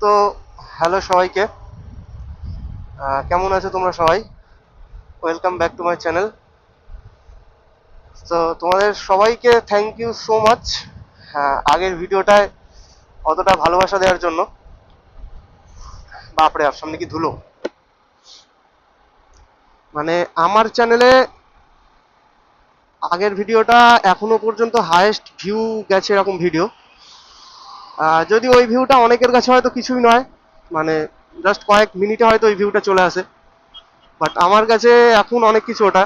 তো হ্যালো সবাইকে, কেমন আছো তোমরা সবাই? Welcome back to my channel. তো তোমাদের সবাইকে থ্যাংক ইউ সো মাচ আগের ভিডিওটায় অতটা ভালোবাসা দেওয়ার জন্য। বাপরে, আর সামনে কি ধুলো! মানে আমার চ্যানেলে আগের ভিডিওটা এখনো পর্যন্ত হায়েস্ট ভিউ গেছে এরকম ভিডিও। যদি ওই ভিউটা অনেকের কাছে হয়তো কিছুই নয়, মানে জাস্ট কয়েক মিনিটে হয়তো ওই ভিউটা চলে আসে, বাট আমার কাছে এখন অনেক কিছু ওটা।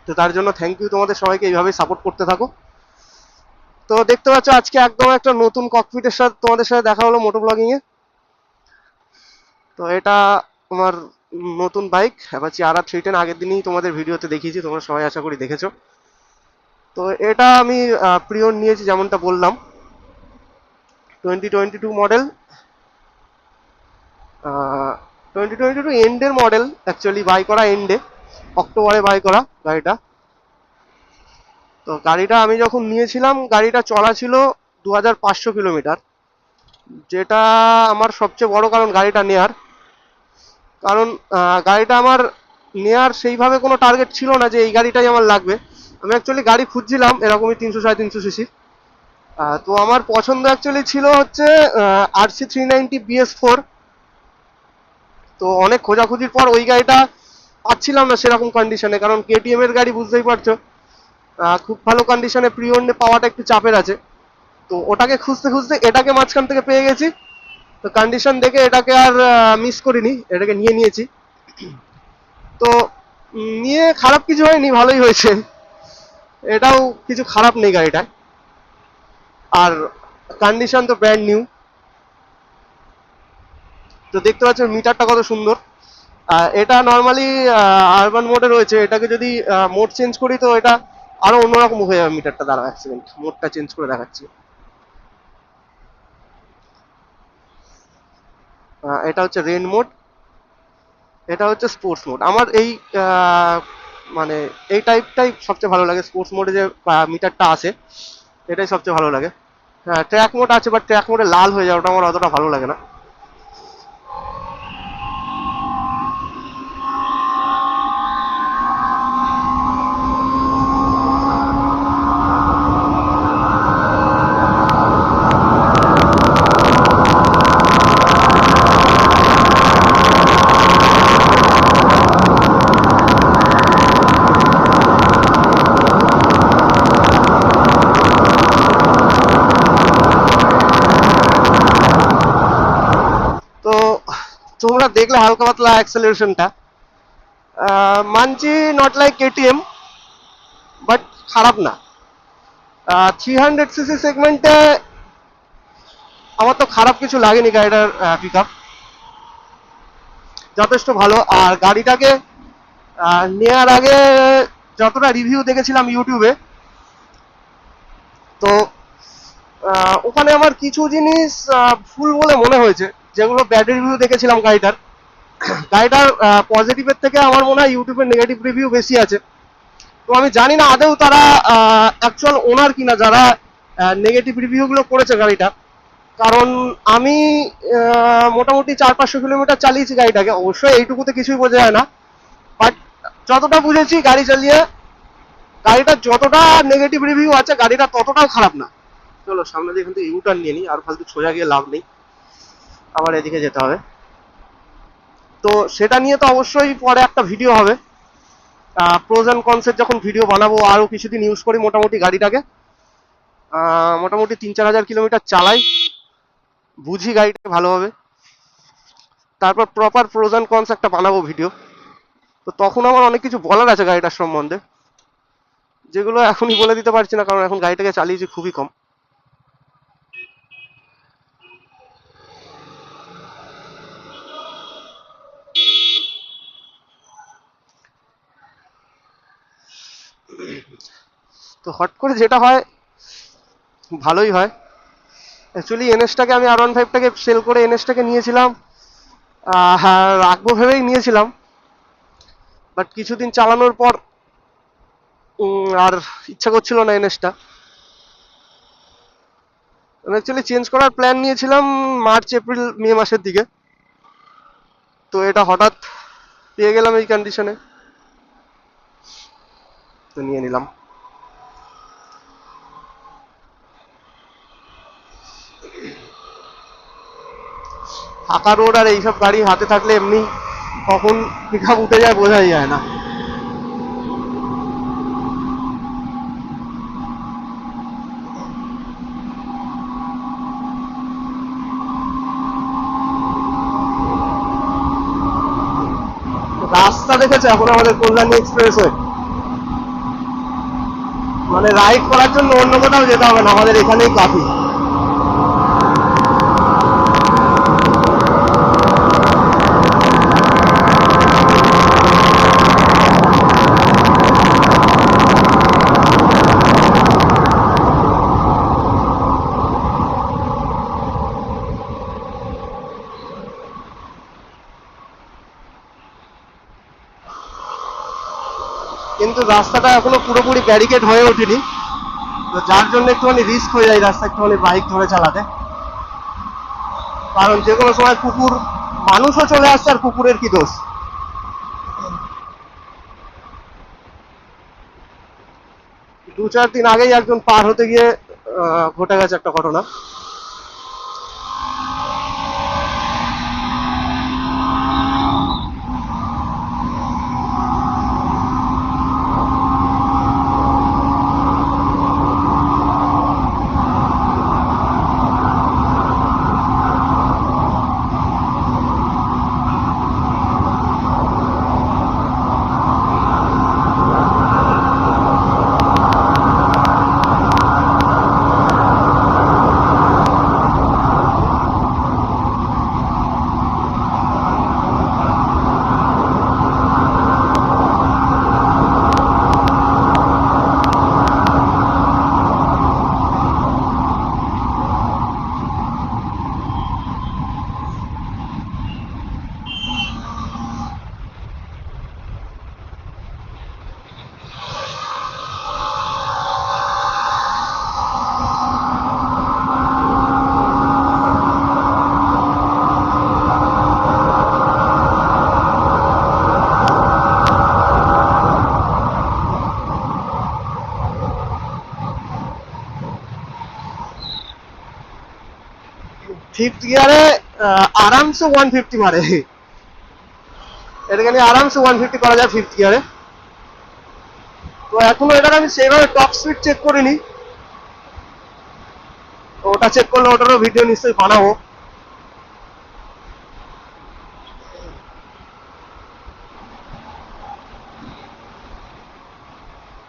তো তার জন্য থ্যাংক ইউ তোমাদের সবাইকে, এইভাবেই সাপোর্ট করতে থাকো। তো দেখতে পাচ্ছ আজকে একদম একটা নতুন ককপিটের সাথে তোমাদের সাথে দেখা হলো মোটো ব্লগিং এ। তো এটা আমার নতুন বাইক অ্যাপাচি RR 310। আগের দিনই তোমাদের ভিডিওতে দেখিয়েছি, তোমরা সবাই আশা করি দেখেছো। তো এটা আমি প্রিয়ন নিয়েছি, যেমনটা বললাম, 2022 মডেল। 2022 এন্ডের মডেল, অ্যাকচুয়ালি বাই করা এন্ডে, অক্টোবরে বাই করা গাড়িটা। তো গাড়িটা আমি যখন নিয়েছিলাম গাড়িটা চলা ছিল 2500 কিলোমিটার, যেটা আমার সবচেয়ে বড় কারণ গাড়িটা নেয়ার। কারণ গাড়িটা আমার নেয়ার সেইভাবে কোনো টার্গেট ছিল না যে এই গাড়িটাই আমার লাগবে। আমি অ্যাকচুয়ালি গাড়ি খুঁজছিলাম এরকমই 300 350 সিসি। তো আমার পছন্দ অ্যাকচুয়ালি ছিল হচ্ছে RC 390 BS4। তো অনেক খোঁজাখুঁজির পর ওই গাড়িটা পাচ্ছিলাম না সেরকম কন্ডিশনে, কারণ KTM এর গাড়ি বুঝতেই পারছো, খুব ভালো কন্ডিশনে প্রি ওন্ডে পাওয়াটা একটু চাপের আছে। তো ওটাকে খুঁজতে খুঁজতে এটাকে মাঝখান থেকে পেয়ে গেছি। তো কন্ডিশন দেখে এটাকে আর মিস করিনি, এটাকে নিয়ে নিয়েছি। তো নিয়ে খারাপ কিছু হয়নি, ভালোই হয়েছে। এটাও কিছু খারাপ নেই গাড়িটায়। আর কন্ডিশন তো ব্র্যান্ড নিউ। তো দেখতে পাচ্ছ মিটারটা কত সুন্দর। এটা নর্মালি আরবান মোডে রয়েছে, এটাকে যদি মোড চেঞ্জ করি তো এটা আরো অন্যরকম হয়ে যাবে মিটারটা। দাঁড়াও এক সেকেন্ড, মোডটা চেঞ্জ করে দেখাচ্ছি। এটা হচ্ছে রেন মোড, এটা হচ্ছে স্পোর্টস মোড। আমার এই আহ, মানে এই টাইপটাই সবচেয়ে ভালো লাগে, স্পোর্টস মোডে যে মিটারটা আছে এটাই সবচেয়ে ভালো লাগে। হ্যাঁ, ট্র্যাক মোড আছে, বাট ট্র্যাক মোডে লাল হয়ে যায়, ওটা আমার অতটা ভালো লাগে না। তো তোমরা দেখলে হালকা পাতলা অ্যাক্সেলারেশনটা, মানছি নট লাইক KTM, বাট খারাপ না। 300 সিসি সেগমেন্টে আমার তো খারাপ কিছু লাগেনি গাড়িটার পিক আপ, যথেষ্ট ভালো। আর গাড়িটাকে নেওয়ার আগে যতটা রিভিউ দেখেছিলাম ইউটিউবে, তো ওখানে আমার কিছু জিনিস ভুল বলে মনে হয়েছে, যেগুলো ব্যাড রিভিউ দেখেছিলাম গাড়িটার। গাড়িটার পজিটিভের থেকে আমার মনে হয় ইউটিউবের নেগেটিভ রিভিউ বেশি আছে। তো আমি জানি না আদৌ তারা অ্যাকচুয়াল ওনার কিনা যারা নেগেটিভ রিভিউগুলো করেছে গাড়িটা। কারণ আমি মোটামুটি 400 500 কিলোমিটার চালিয়েছি গাড়িটাকে, অবশ্যই এইটুকুতে কিছুই বোঝা যায় না, বাট যতটা বুঝেছি গাড়ি চালিয়ে, গাড়িটার যতটা নেগেটিভ রিভিউ আছে গাড়িটা ততটাও খারাপ না। চলো সামনে দিয়ে এখান থেকে ইউটার্ন নিয়ে নিই, আর ফালতু সোজা গিয়ে লাভ নেই, আবার এদিকে যেতে হবে। তো সেটা নিয়ে তো অবশ্যই পরে একটা ভিডিও হবে, প্রোজ অ্যান্ড কনসেপ্ট যখন ভিডিও বানাবো, আরও কিছুদিন ইউজ করি মোটামুটি গাড়িটাকে, মোটামুটি 3 4 হাজার কিলোমিটার চালাই, বুঝি গাড়িটাকে ভালোভাবে, তারপর প্রপার প্রোজ অ্যান্ড কনস একটা বানাবো ভিডিও। তো তখন আমার অনেক কিছু বলার আছে গাড়িটার সম্বন্ধে, যেগুলো এখনই বলে দিতে পারছি না, কারণ এখন গাড়িটাকে চালিয়েছি খুবই কম। তো হট করে যেটা হয় ভালোই হয়। অ্যাকচুয়ালি এনএসটাকে আমি R15টাকে সেল করে এনএসটাকে নিয়েছিলাম, হ্যাঁ রাখবো ভেবেই নিয়েছিলাম, বাট কিছুদিন চালানোর পর আর ইচ্ছা করছিল না এনএসটা। অ্যাকচুয়ালি চেঞ্জ করার প্ল্যান নিয়েছিলাম মার্চ এপ্রিল মে মাসের দিকে, তো এটা হঠাৎ পেয়ে গেলাম এই কন্ডিশনে, তো নিয়ে নিলাম। ফাঁকা রোড আর এইসব গাড়ি হাতে থাকলে এমনি কখন পিক আপ উঠে যায় বোঝাই যায় না। রাস্তা দেখেছে এখন আমাদের কল্যাণী এক্সপ্রেস হয়ে, মানে রাইড করার জন্য অন্য কোথাও যেতে হবে না, আমাদের এখানেই কাফি। কিন্তু রাস্তাটা এখনো পুরোপুরি ব্যারিকেড হয়ে ওঠেনি, তো যার জন্য একটুখানি রিস্ক হয়ে যায় রাস্তা একটুখানি বাইক ধরে চালাতে, কারণ যে কোনো সময় কুকুর, মানুষও চলে আসছে আর কুকুরের কি দোষ। দু চার দিন আগেই একজন পার হতে গিয়ে ঘটে গেছে একটা ঘটনা। ফিফথ গিয়ারে আরামসে 150 মারে, এটাকে আরামসে 150 করা যায় ফিফথ গিয়ারে। তো এখনো এটার আমি সেইভাবে টপ স্পিড চেক করিনি, তো ওটা চেক করলে ওটারও ভিডিও নিশ্চয়ই বানাবো।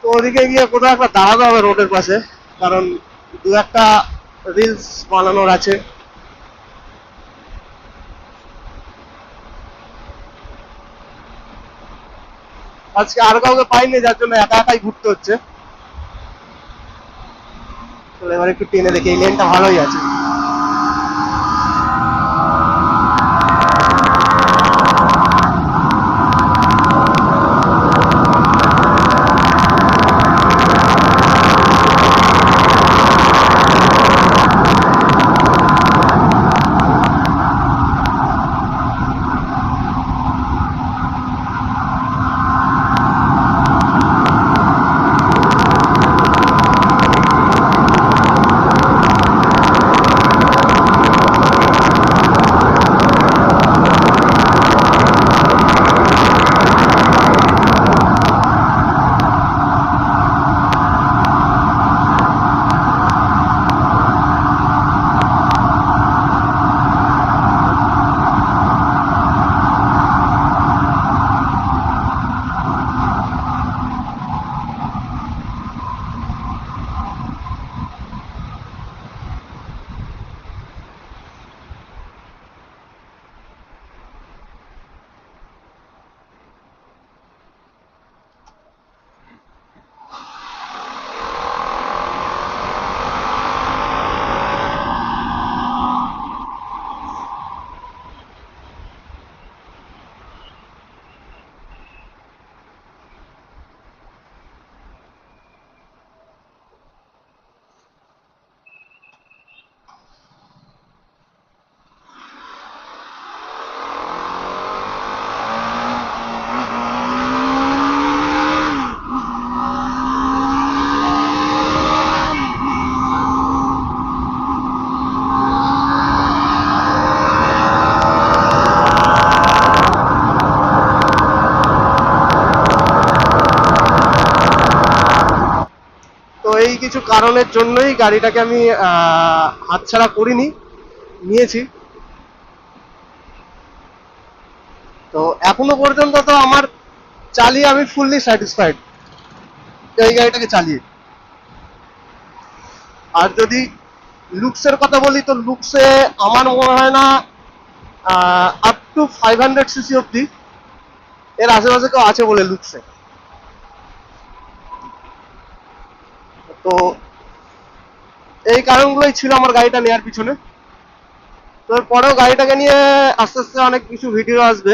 তো ওদিকে গিয়ে কোথাও একটা দাঁড়াতে হবে রোডের পাশে, কারণ দু একটা রিলস বানানোর আছে। আজকে আর কাউকে পাইনি, যার জন্য একা একাই ঘুরতে হচ্ছে। এবার একটু টেনে দেখি, এই লেনটা ভালোই আছে। এই কিছু কারণের জন্যই গাড়িটাকে আমি হাতছাড়া করিনি, নিয়েছি। তো এখনো পর্যন্ত তো আমার চালিয়ে আমি ফুললি স্যাটিসফাইড এই গাড়িটাকে চালিয়ে। আর যদি লুকসের কথা বলি, তো লুকসে আমার মনে হয় না আপ টু 500 সিসি অব্দি এর আশেপাশে কেউ আছে বলে লুকসে। তো এই কারণগুলোই ছিল আমার গাড়িটা নেওয়ার পিছনে। তো পরেও গাড়িটাকে নিয়ে আস্তে আস্তে অনেক কিছু ভিডিও আসবে,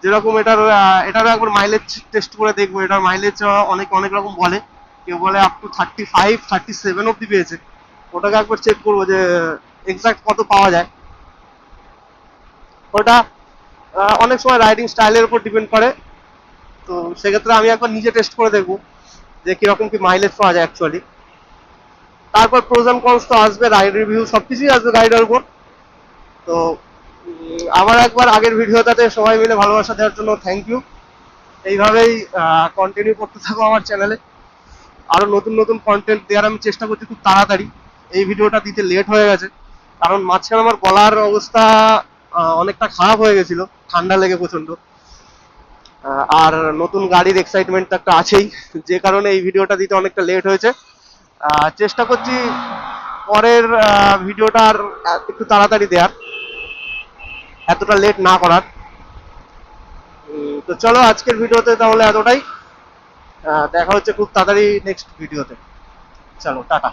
যেরকম এটারও একবার মাইলেজ টেস্ট করে দেখবো। এটার মাইলেজ অনেক অনেক রকম বলে, কেউ বলে আপ টু 35 37 অব্দি পেয়েছে। ওটাকে একবার চেক করবো যে এক্সাক্ট কত পাওয়া যায়। ওটা অনেক সময় রাইডিং স্টাইলের উপর ডিপেন্ড করে। তো সেক্ষেত্রে আমি একবার নিজে টেস্ট করে দেখবো যে কিরকম কি মাইলেজ পাওয়া যায় অ্যাকচুয়ালি। তারপর প্রোজ এন্ড কনস তো আসবে, রাইড রিভিউ সবকিছুই আসবে গাড়িটার উপর। তো আমার একবার আগের ভিডিওটাতে সবাই মিলে ভালোবাসা দেওয়ার জন্য থ্যাংক ইউ। এইভাবেই কন্টিনিউ করতে থাকো আমার চ্যানেলে। আরো নতুন নতুন কন্টেন্ট দেওয়ার আমি চেষ্টা করছি খুব তাড়াতাড়ি। এই ভিডিওটা দিতে লেট হয়ে গেছে, কারণ মাঝখানে আমার গলার অবস্থা অনেকটা খারাপ হয়ে গেছিল, ঠান্ডা লেগে প্রচন্ড। আর নতুন গাড়ির এক্সাইটমেন্ট একটা আছেই, যে কারণে এই ভিডিওটা দিতে অনেকটা লেট হয়েছে। চেষ্টা করছি পরের ভিডিওটা আর একটু তাড়াতাড়ি দেওয়ার, এতটা লেট না করার। তো চলো আজকের ভিডিওতে তাহলে এতটাই। দেখা হচ্ছে খুব তাড়াতাড়ি নেক্সট ভিডিওতে। চলো টাটা।